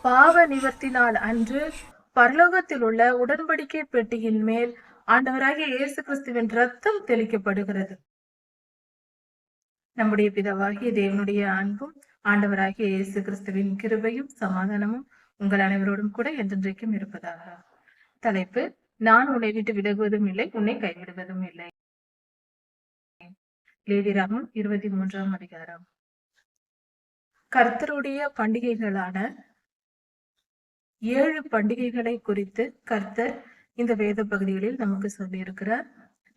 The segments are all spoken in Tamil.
பாவ நிவர்த்தி நாள் அன்று பரலோகத்தில் உள்ள உடன்படிக்கை பெட்டியின் மேல் ஆண்டவராகிய இயேசு கிறிஸ்துவின் ரத்தம் தெளிக்கப்படுகிறது. நம்முடைய பிதாவாகிய தேவனுடைய அன்பும் ஆண்டவராகிய இயேசு கிறிஸ்துவின் கிருபையும் சமாதானமும் உங்கள் அனைவரோடும் கூட என்றென்றைக்கும் இருப்பதாக. தலைப்பு: நான் உன்னை விட்டு விலகுவதும் இல்லை, உன்னை கைவிடுவதும் இல்லை. லேவியராகமம் 23ஆம் அதிகாரம். கர்த்தருடைய பண்டிகைகளான 7 பண்டிகைகளை குறித்து கர்த்தர் இந்த வேத பகுதிகளில் நமக்கு சொல்லி இருக்கிறார்.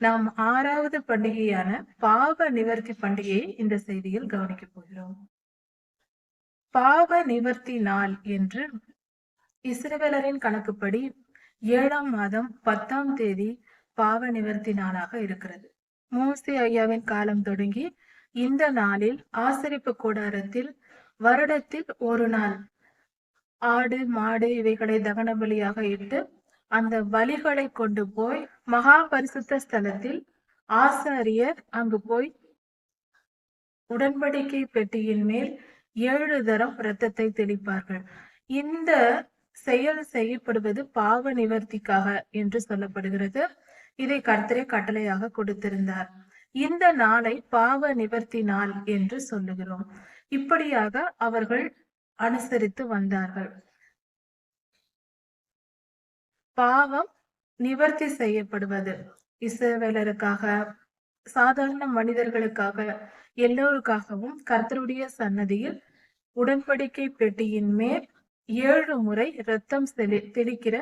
நாம் 6வது பண்டிகையான பாவ நிவர்த்தி பண்டிகையை இந்த செய்தியில் கவனிக்க போகிறோம். பாவ நிவர்த்தி நாள் என்று இஸ்ரவேலரின் கணக்குப்படி 7ஆம் மாதம் 10ஆம் தேதி பாவ நிவர்த்தி நாளாக இருக்கிறது. மோசே ஐயாவின் காலம் தொடங்கி இந்த நாளில் ஆசரிப்பு கூடாரத்தில் வருடத்தில் ஒரு நாள் ஆடு மாடு இவைகளை தகன பலியாக இட்டு அந்த பலிகளை கொண்டு போய் மகா பரிசுத்த ஸ்தலத்தில் ஆசாரியர் அங்கு போய் உடன்படிக்கை பெட்டியின் மேல் 7 தரம் இரத்தத்தை தெளிப்பார்கள். இந்த செயல் செய்யப்படுவது பாவ நிவர்த்திக்காக என்று சொல்லப்படுகிறது. இதை கர்த்தரே கட்டளையாக கொடுத்திருந்தார். இந்த நாளை பாவ நிவர்த்தி நாள் என்று சொல்லுகிறோம். இப்படியாக அவர்கள் அனுசரித்து வந்தார்கள். பாவம் நிவர்த்தி செய்யப்படுவது இஸ்ரவேலருக்காக, சாதாரண மனிதர்களுக்காக, எல்லோருக்காகவும் கர்த்தருடைய சன்னதியில் உடன்படிக்கை பெட்டியின் மேல் 7 முறை ரத்தம் தெளிக்கிற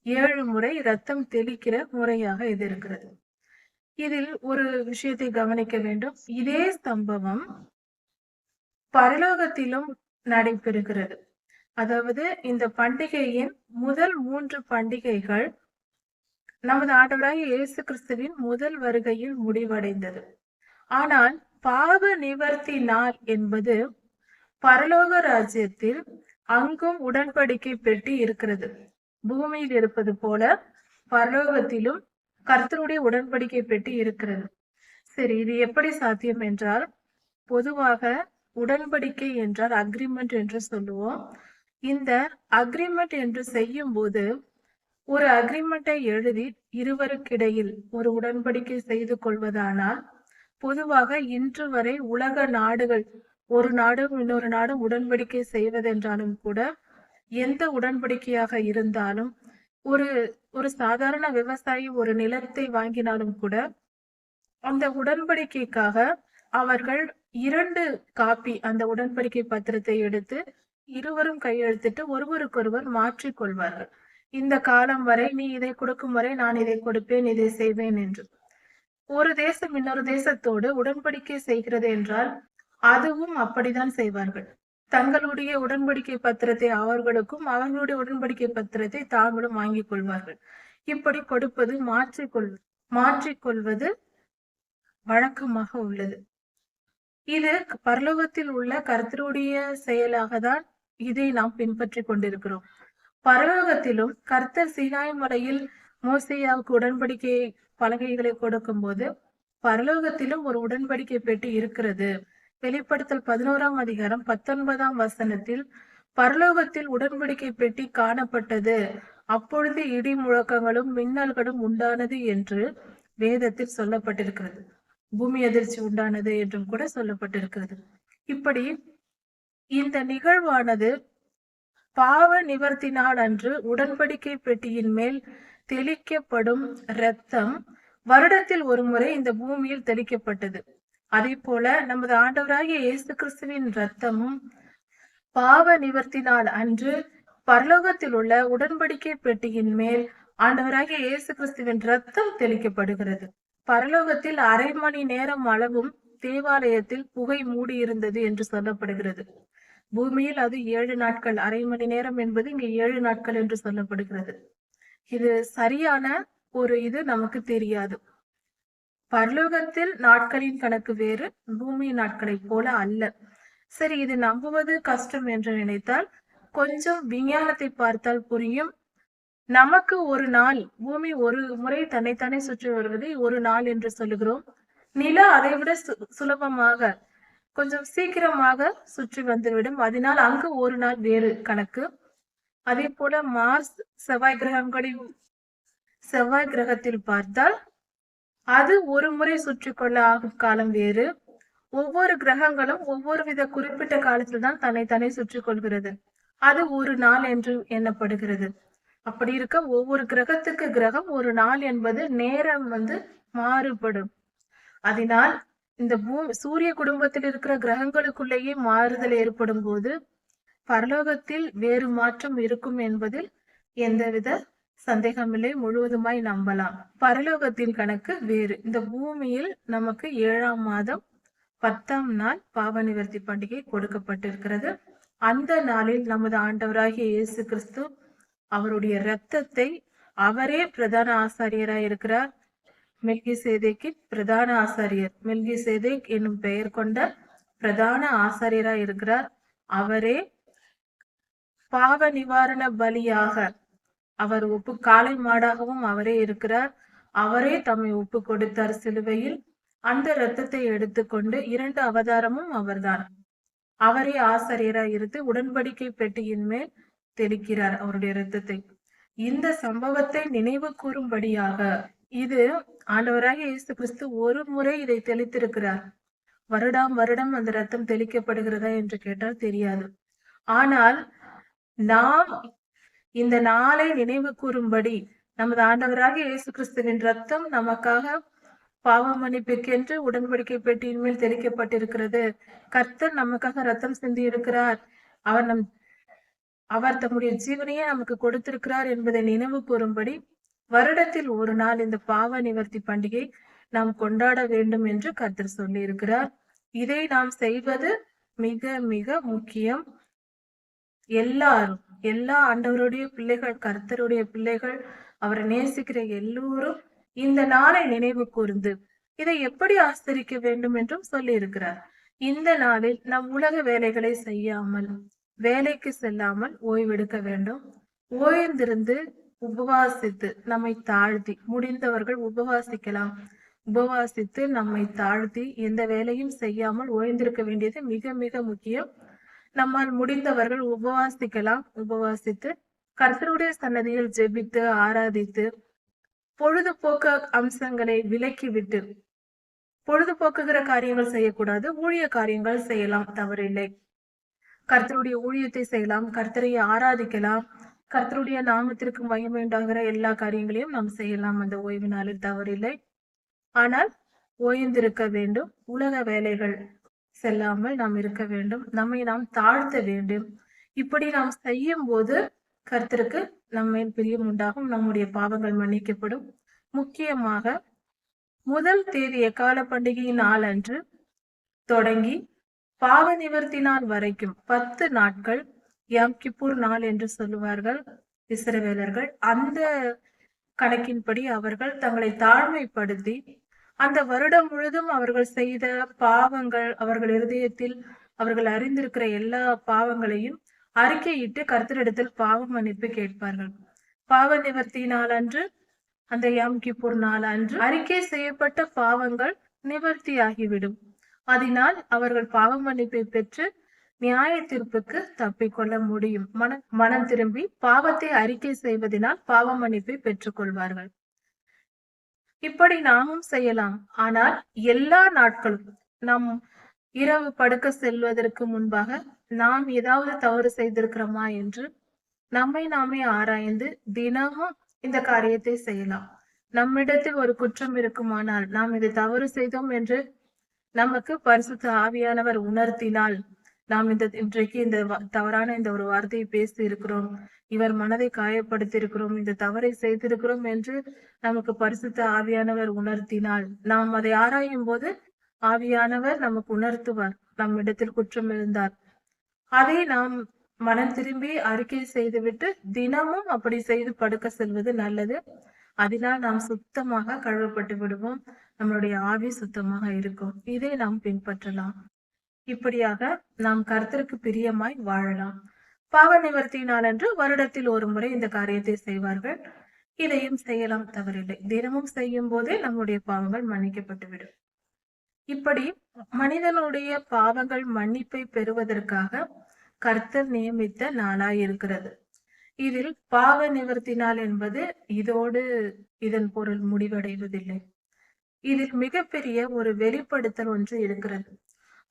7 முறை ரத்தம் தெளிக்கிற முறையாக இது இருக்கிறது. இதில் ஒரு விஷயத்தை கவனிக்க வேண்டும். இதே சம்பவம் பரலோகத்திலும் நடைபெறுகிறது. அதாவது இந்த பண்டிகையின் முதல் 3 பண்டிகைகள் நமது ஆண்டவராகிய இயேசு கிறிஸ்துவின் முதல் வருகையில் முடிவடைந்தது. ஆனால் பாவ நிவர்த்தி நாள் என்பது பரலோக ராஜ்யத்தில் அங்கும் உடன்படிக்கை பெட்டி இருக்கிறது. பூமியில் இருப்பது போல பரலோகத்திலும் கர்த்தருடைய உடன்படிக்கை பெட்டி இருக்கிறது. சரி, இது எப்படி சாத்தியம் என்றால், பொதுவாக உடன்படிக்கை என்றால் அக்ரிமெண்ட் என்று சொல்லுவோம். இந்த அக்ரிமெண்ட் என்று செய்யும் போது ஒரு அக்ரிமெண்டை எழுதி இருவருக்கிடையில் ஒரு உடன்படிக்கை செய்து கொள்வதானால், பொதுவாக இன்று வரை உலக நாடுகள் ஒரு நாடும் இன்னொரு நாடும் உடன்படிக்கை செய்வதென்றாலும் கூட, எந்த உடன்படிக்கையாக இருந்தாலும், ஒரு சாதாரண விவசாயி ஒரு நிலத்தை வாங்கினாலும் கூட அந்த உடன்படிக்கைக்காக அவர்கள் 2 காப்பி அந்த உடன்படிக்கை பத்திரத்தை எடுத்து இருவரும் கையெழுத்திட்டு ஒருவருக்கொருவர் மாற்றிக் கொள்வார்கள். இந்த காலம் வரை நீ இதை கொடுக்கும் வரை நான் இதை கொடுப்பேன், இதை செய்வேன் என்று. ஒரு தேசம் இன்னொரு தேசத்தோடு உடன்படிக்கை செய்கிறது என்றால் அதுவும் அப்படிதான் செய்வார்கள். தங்களுடைய உடன்படிக்கை பத்திரத்தை அவர்களுக்கும், அவர்களுடைய உடன்படிக்கை பத்திரத்தை தாங்களும் வாங்கிக் கொள்வார்கள். இப்படி கொடுப்பது மாற்றிக்கொள்வது வழக்கமாக உள்ளது. இது பரலோகத்தில் உள்ள கர்த்தருடைய செயலாக தான் இதை நாம் பின்பற்றி கொண்டிருக்கிறோம். பரலோகத்திலும் கர்த்தர் சீனாய் மலையில் மோசேயாவுக்கு உடன்படிக்கை பலகைகளை கொடுக்கும் போது பரலோகத்திலும் ஒரு உடன்படிக்கை பெட்டி இருக்கிறது. வெளிப்படுத்தல் 11ஆம் அதிகாரம் 19ஆம் வசனத்தில் பரலோகத்தில் உடன்படிக்கை பெட்டி காணப்பட்டது, அப்பொழுது இடி முழக்கங்களும் மின்னல்களும் உண்டானது என்று வேதத்தில் சொல்லப்பட்டிருக்கிறது. பூமி அதிர்ச்சி உண்டானது என்றும் கூட சொல்லப்பட்டிருக்கிறது. இப்படி இந்த நிகழ்வானது பாவ நிவர்த்தி நாள் அன்று உடன்படிக்கை பெட்டியின் மேல் தெளிக்கப்படும் இரத்தம் வருடத்தில் ஒரு முறை இந்த பூமியில் தெளிக்கப்பட்டது. அதே போல நமது ஆண்டவராகிய இயேசு கிறிஸ்துவின் இரத்தமும் பாவ நிவர்த்தி நாள் அன்று பரலோகத்தில் உள்ள உடன்படிக்கை பெட்டியின் மேல் ஆண்டவராகிய இயேசு கிறிஸ்துவின் இரத்தம் தெளிக்கப்படுகிறது. பரலோகத்தில் 1/2 மணி நேரம் அளவும் தேவாலயத்தில் புகை மூடி இருந்தது என்று சொல்லப்படுகிறது. பூமியில் அது 7 நாட்கள். 1/2 மணி நேரம் என்பது இங்கு 7 நாட்கள் என்று சொல்லப்படுகிறது. இது சரியான இது நமக்கு தெரியாது. பரலோகத்தில் நாட்களின் கணக்கு வேறு, பூமி நாட்களை போல அல்ல. சரி, இது நம்புவது கஷ்டம் என்று நினைத்தால் கொஞ்சம் விஞ்ஞானத்தை பார்த்தால் புரியும். நமக்கு ஒரு நாள், பூமி ஒரு முறை தன்னைத்தானே சுற்றி வருவதை ஒரு நாள் என்று சொல்லுகிறோம். நிலா அதை விட சுலபமாக கொஞ்சம் சீக்கிரமாக சுற்றி வந்துவிடும். அதனால் அங்கு ஒரு நாள் வேறு கணக்கு. அதே போல மார்ஸ் செவ்வாய் கிரகத்தில் பார்த்தால் அது ஒரு முறை சுற்றி கொள்ள ஆகும் காலம் வேறு. ஒவ்வொரு கிரகங்களும் ஒவ்வொரு வித குறிப்பிட்ட காலத்தில் தான் தன்னை சுற்றி கொள்கிறது. அது ஒரு நாள் என்று எண்ணப்படுகிறது. அப்படி இருக்க ஒவ்வொரு கிரகத்துக்கு கிரகம் ஒரு நாள் என்பது நேரம் மாறுபடும். அதனால் இந்த சூரிய குடும்பத்தில் இருக்கிற கிரகங்களுக்குள்ளேயே மாறுதல் ஏற்படும் போது பரலோகத்தில் வேறு மாற்றம் இருக்கும் என்பதில் எந்தவித சந்தேகமில்லை, முழுவதுமாய் நம்பலாம். பரலோகத்தின் கணக்கு வேறு. இந்த பூமியில் நமக்கு 7ஆம் மாதம் 10ஆம் நாள் பாவ நிவர்த்தி பண்டிகை கொடுக்கப்பட்டிருக்கிறது. அந்த நாளில் நமது ஆண்டவராகிய இயேசு கிறிஸ்து அவருடைய இரத்தத்தை அவரே பிரதான ஆசாரியராய் இருக்கிறார். மெல்கிசேதேக்கின் பிரதான ஆசாரியர், மெல்கிசேதேக் என்னும் பெயர் கொண்ட பிரதான ஆசாரியராய் இருக்கிறார். அவரே பாவ நிவாரண பலியாக அவர் காளை மாடாகவும் அவரே இருக்கிறார். அவரே தம்மை ஒப்பு கொடுத்தார் சிலுவையில். அந்த இரத்தத்தை எடுத்துக்கொண்டு 2 அவதாரமும் அவர்தான். அவரே ஆசாரியராய் இருந்து உடன்படிக்கை பெட்டியின் மேல் தெளிக்கிறார் அவருடைய இரத்தத்தை. இந்த சம்பவத்தை நினைவு கூறும்படியாக இது ஆண்டவராகிய இயேசு கிறிஸ்து ஒரு முறை இதை தெளித்திருக்கிறார். வருடம் அந்த ரத்தம் தெளிக்கப்படுகிறதா என்று கேட்டால் தெரியாது. ஆனால் நாம் இந்த நாளை நினைவு கூறும்படி நமது ஆண்டவராகிய இயேசு கிறிஸ்துவின் ரத்தம் நமக்காக பாவ மன்னிப்புக்கென்று உடன்படிக்கை பெட்டியின் மேல் தெளிக்கப்பட்டிருக்கிறது. கர்த்தர் நமக்காக ரத்தம் சிந்தி இருக்கிறார். அவர் தம்முடைய ஜீவனையே நமக்கு கொடுத்திருக்கிறார் என்பதை நினைவு கூறும்படி வருடத்தில் ஒரு நாள் இந்த பாவ நிவர்த்தி பண்டிகை நாம் கொண்டாட வேண்டும் என்று கர்த்தர் சொல்லி இருக்கிறார். இதை நாம் செய்வது மிக மிக முக்கியம். எல்லா ஆண்டவருடைய பிள்ளைகள், கர்த்தருடைய பிள்ளைகள், அவரை நேசிக்கிற எல்லோரும் இந்த நாளை நினைவு கூர்ந்து இதை எப்படி ஆசரிக்க வேண்டும் என்றும் சொல்லி இருக்கிறார். இந்த நாளில் நம் உலக வேலைகளை செய்யாமல், வேலைக்கு செல்லாமல் ஓய்வெடுக்க வேண்டும். ஓய்ந்திருந்து உபவாசித்து நம்மை தாழ்த்தி, முடிந்தவர்கள் உபவாசிக்கலாம். உபவாசித்து நம்மை தாழ்த்தி எந்த வேலையும் செய்யாமல் ஓய்ந்திருக்க வேண்டியது மிக மிக முக்கியம். நம்மால் முடிந்தவர்கள் உபவாசிக்கலாம். உபவாசித்து கர்த்தருடைய சன்னதியில் ஜெபித்து ஆராதித்து பொழுதுபோக்கு அம்சங்களை விலக்கிவிட்டு, பொழுதுபோக்குகிற காரியங்கள் செய்யக்கூடாது, ஊழிய காரியங்கள் செய்யலாம், தவறில்லை. கர்த்தருடைய ஊழியத்தை செய்யலாம், கர்த்தரை ஆராதிக்கலாம், கர்த்தருடைய நாமத்திற்கு மகிமை உண்டாகிற எல்லா காரியங்களையும் நாம் செய்யலாம் அந்த ஓய்வு நாளில், தவறில்லை. ஆனால் ஓய்ந்திருக்க வேண்டும். உலக வேலைகள் செல்லாமல் நாம் இருக்க வேண்டும். நம்மை நாம் தாழ்த்த வேண்டும். இப்படி நாம் செய்யும் போது கர்த்தருக்கு நம்ம பிரியம் உண்டாகும். நம்முடைய பாவங்கள் மன்னிக்கப்படும். முக்கியமாக முதல் தேதி எக்கால பண்டிகை நாள் அன்று தொடங்கி பாவ நிவர்த்தி நாள் வரைக்கும் 10 நாட்கள் யாம் கிப்பூர் நாள் என்று சொல்லுவார்கள் இஸ்ரவேலர்கள். அந்த கணக்கின்படி அவர்கள் தங்களை தாழ்மைப்படுத்தி அந்த வருடம் முழுதும் அவர்கள் செய்த பாவங்கள், அவர்கள் இருதயத்தில் அவர்கள் அறிந்திருக்கிற எல்லா பாவங்களையும் அறிக்கையிட்டு கர்த்தரிடத்தில் பாவ மன்னிப்பு கேட்பார்கள். பாவ நிவர்த்தி நாள் அன்று, அந்த யாம் கிப்பூர் நாள் அன்று அறிக்கை செய்யப்பட்ட பாவங்கள் நிவர்த்தி ஆகிவிடும். அதனால் அவர்கள் பாவ மன்னிப்பை பெற்று நியாய தீர்ப்புக்கு தப்பிக்கொள்ள முடியும். மனம் திரும்பி பாவத்தை அறிக்கை செய்வதனால் பாவ மன்னிப்பை பெற்றுக் கொள்வார்கள். இப்படி நாமும் செய்யலாம். ஆனால் எல்லா நாட்களும் நாம் இரவு படுக்க செல்வதற்கு முன்பாக நாம் ஏதாவது தவறு செய்திருக்கிறோமா என்று நம்மை நாமே ஆராய்ந்து தினமும் இந்த காரியத்தை செய்யலாம். நம்மிடத்தில் ஒரு குற்றம் இருக்குமானால், நாம் இதை தவறு செய்தோம் என்று நமக்கு பரிசுத்த ஆவியானவர் உணர்த்தினால், நாம் இன்றைக்கு இந்த தவறான இந்த ஒரு வார்த்தையை பேசி இருக்கிறோம், இவர் மனதை காயப்படுத்தி இருக்கிறோம், இந்த தவறை செய்திருக்கிறோம் என்று நமக்கு பரிசுத்த ஆவியானவர் உணர்த்தினால், நாம் அதை ஆராயும் போது ஆவியானவர் நமக்கு உணர்த்துவார் நம்மிடத்தில் குற்றம் இருந்தார். அதை நாம் மனம் திரும்பி அறிக்கை செய்துவிட்டு தினமும் அப்படி செய்து படுக்க செல்வது நல்லது. அதனால் நாம் சுத்தமாக கழுவப்பட்டு விடுவோம். நம்மளுடைய ஆவி சுத்தமாக இருக்கும். இதை நாம் பின்பற்றலாம். இப்படியாக நாம் கர்த்தருக்கு பிரியமாய் வாழலாம். பாவ நிவர்த்தி நாள் அன்று வருடத்தில் ஒரு முறை இந்த காரியத்தை செய்வார்கள். இதையும் செய்யலாம், தவறில்லை. தினமும் செய்யும் போதே நம்முடைய பாவங்கள் மன்னிக்கப்பட்டு விடும். இப்படி மனிதனுடைய பாவங்கள் மன்னிப்பை பெறுவதற்காக கர்த்தர் நியமித்த நாளாயிருக்கிறது. இதில் பாவ நிவர்த்தி நாள் என்பது இதோடு இதன் பொருள் முடிவடைவதில்லை. இதில் மிகப்பெரிய ஒரு வெளிப்படுத்தல் ஒன்று இருக்கிறது.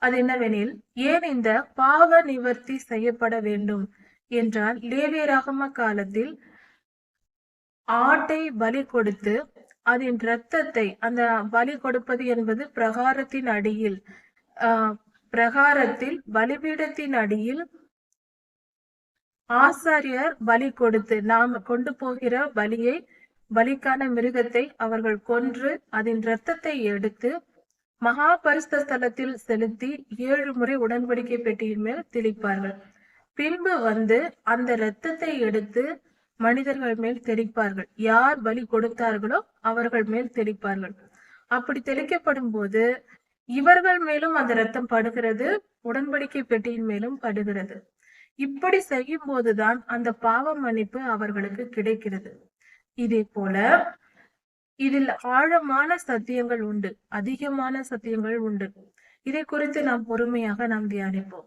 அது என்னவெனில், ஏன் இந்த பாவ நிவர்த்தி செய்யப்பட வேண்டும் என்றால், லேவியராகம காலத்தில் ஆட்டை பலி கொடுத்து அதன் இரத்தத்தை, அந்த பலி கொடுப்பது என்பது பிரகாரத்தின் அடியில், பிரகாரத்தில் பலிபீடத்தின் அடியில் ஆசாரியர் பலி கொடுத்து, நாம் கொண்டு போகிற பலிக்கான மிருகத்தை அவர்கள் கொன்று அதன் இரத்தத்தை எடுத்து மகா பரிசுத்த ஸ்தலத்தில் செலுத்தி 7 முறை உடன்படிக்கை பெட்டியின் மேல் தெளிப்பார்கள். பின்பு வந்து அந்த இரத்தத்தை எடுத்து மனிதர்கள் மேல் தெளிப்பார்கள். யார் பலி கொடுத்தார்களோ அவர்கள் மேல் தெளிப்பார்கள். அப்படி தெளிக்கப்படும் போது இவர்கள் மேலும் அந்த இரத்தம் படுகிறது, உடன்படிக்கை பெட்டியின் மேலும் படுகிறது. இப்படி செய்யும் போதுதான் அந்த பாவ மன்னிப்பு அவர்களுக்கு கிடைக்கிறது. இதே போல இதில் ஆழமான சத்தியங்கள் உண்டு, அதிகமான சத்தியங்கள் உண்டு. இதை குறித்து நாம் பொறுமையாக நாம் தியானிப்போம்.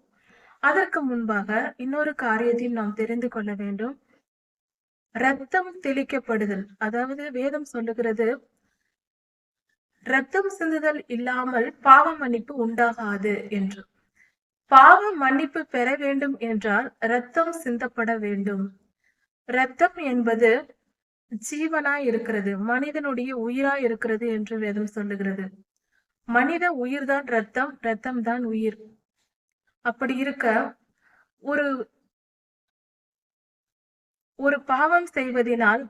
அதற்கு முன்பாக இன்னொரு காரியத்தையும் நாம் தெரிந்து கொள்ள வேண்டும். இரத்தம் தெளிக்கப்படுதல், அதாவது வேதம் சொல்லுகிறது, இரத்தம் சிந்துதல் இல்லாமல் பாவ மன்னிப்பு உண்டாகாது என்று. பாவ மன்னிப்பு பெற வேண்டும் என்றால் இரத்தம் சிந்தப்பட வேண்டும். இரத்தம் என்பது ஜீவனாய் இருக்கிறது, மனிதனுடைய உயிராய் இருக்கிறது என்று வேதம் சொல்லுகிறது. மனித உயிர்தான் இரத்தம், இரத்தம் தான் உயிர். அப்படி இருக்க ஒரு பாவம் செய்வதனால்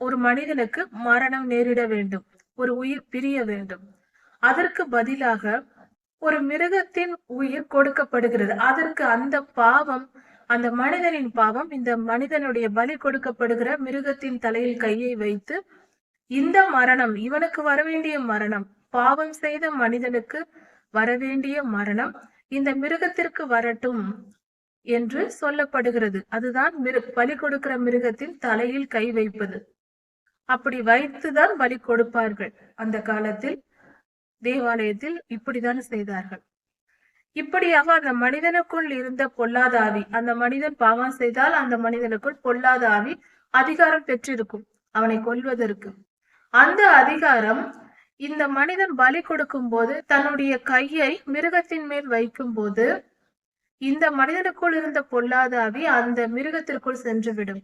ஒரு மனிதனுக்கு மரணம் நேரிட வேண்டும், ஒரு உயிர் பிரிய வேண்டும். அதற்கு பதிலாக ஒரு மிருகத்தின் உயிர் கொடுக்கப்படுகிறது. அதற்கு அந்த பாவம், அந்த மனிதனின் பாவம், இந்த மனிதனுடைய பலி கொடுக்கப்படுகிற மிருகத்தின் தலையில் கையை வைத்து, இந்த மரணம், இவனுக்கு வரவேண்டிய மரணம், பாவம் செய்த மனிதனுக்கு வரவேண்டிய மரணம் இந்த மிருகத்திற்கு வரட்டும் என்று சொல்லப்படுகிறது. அதுதான் பலி கொடுக்கிற மிருகத்தின் தலையில் கை வைப்பது. அப்படி வைத்துதான் பலி கொடுப்பார்கள். அந்த காலத்தில் தேவாலயத்தில் இப்படிதான் செய்தார்கள். இப்படியாக அந்த மனிதனுக்குள் இருந்த பொல்லாத ஆவி, அந்த மனிதன் பாவம் செய்தால் அந்த மனிதனுக்குள் பொல்லாத ஆவி அதிகாரம் பெற்றிருக்கும் அவனை கொல்வதற்கு. அந்த அதிகாரம் இந்த மனிதன் பலி கொடுக்கும் போது தன்னுடைய கையை மிருகத்தின் மேல் வைக்கும் போது இந்த மனிதனுக்குள் இருந்த பொல்லாத ஆவி அந்த மிருகத்திற்குள் சென்றுவிடும்.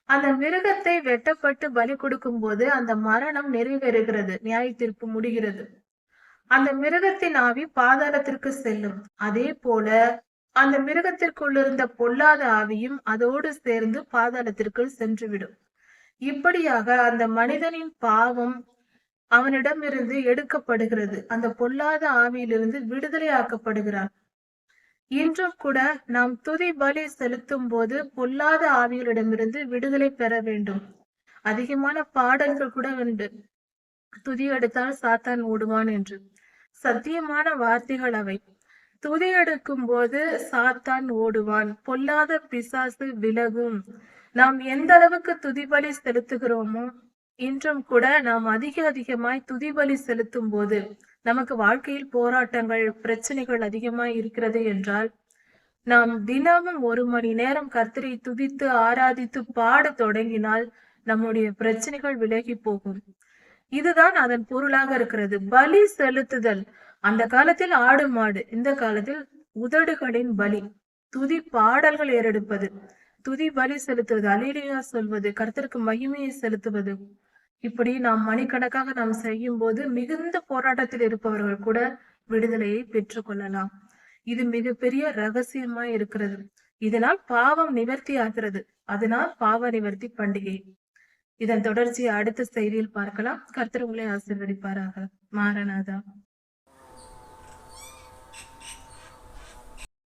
அந்த மிருகத்தை வெட்டப்பட்டு பலி கொடுக்கும் போது அந்த மரணம் நிறைவேறுகிறது, நியாய தீர்ப்பு முடிகிறது. அந்த மிருகத்தின் ஆவி பாதாளத்திற்கு செல்லும். அதே போல அந்த மிருகத்திற்குள் இருந்த பொல்லாத ஆவியும் அதோடு சேர்ந்து பாதாளத்திற்குள் சென்றுவிடும். இப்படியாக அந்த மனிதனின் பாவம் அவனிடமிருந்து எடுக்கப்படுகிறது. அந்த பொல்லாத ஆவியிலிருந்து விடுதலை ஆக்கப்படுகிறான். இன்றும் கூட நாம் துதி பலி செலுத்தும் போது பொல்லாத ஆவிகளிடமிருந்து விடுதலை பெற வேண்டும். அதிகமான பாடல்கள் கூட உண்டு, துதி எடுத்தால் சாத்தான் ஓடுவான் என்று. சத்தியமான வார்த்தைகள் அவை. துதி எடுக்கும் போது சாத்தான் ஓடுவான், பொல்லாத பிசாசு விலகும். நாம் எந்த அளவுக்கு துதிபலி செலுத்துகிறோமோ, இன்றும் கூட நாம் அதிகமாய் துதிபலி செலுத்தும் போது நமக்கு வாழ்க்கையில் போராட்டங்கள், பிரச்சனைகள் அதிகமாய் இருக்கிறது என்றால், நாம் தினமும் 1 மணி நேரம் கர்த்தரை துதித்து ஆராதித்து பாட தொடங்கினால் நம்முடைய பிரச்சனைகள் விலகி போகும். இதுதான் அதன் பொருளாக இருக்கிறது. பலி செலுத்துதல், அந்த காலத்தில் ஆடு மாடு, இந்த காலத்தில் உதடுகளின் பலி, துதி பாடல்கள் ஏறெடுப்பது, துதி பலி செலுத்துவது, அல்லேலூயா சொல்வது, கர்த்தருக்கு மகிமையை செலுத்துவது. இப்படி நாம் மணிக்கணக்காக நாம் செய்யும் போது மிகுந்த போராட்டத்தில் இருப்பவர்கள் கூட விடுதலையை பெற்றுக் கொள்ளலாம். இது மிகப்பெரிய ரகசியமாய் இருக்கிறது. இதனால் பாவம் நிவர்த்தி ஆகிறது. அதனால் பாவ நிவர்த்தி பண்டிகை. இதன் தொடர்ச்சியை அடுத்த செய்தியில் பார்க்கலாம். கர்த்தர் உங்களை ஆசீர்வதிப்பாராக. மாரநாதா.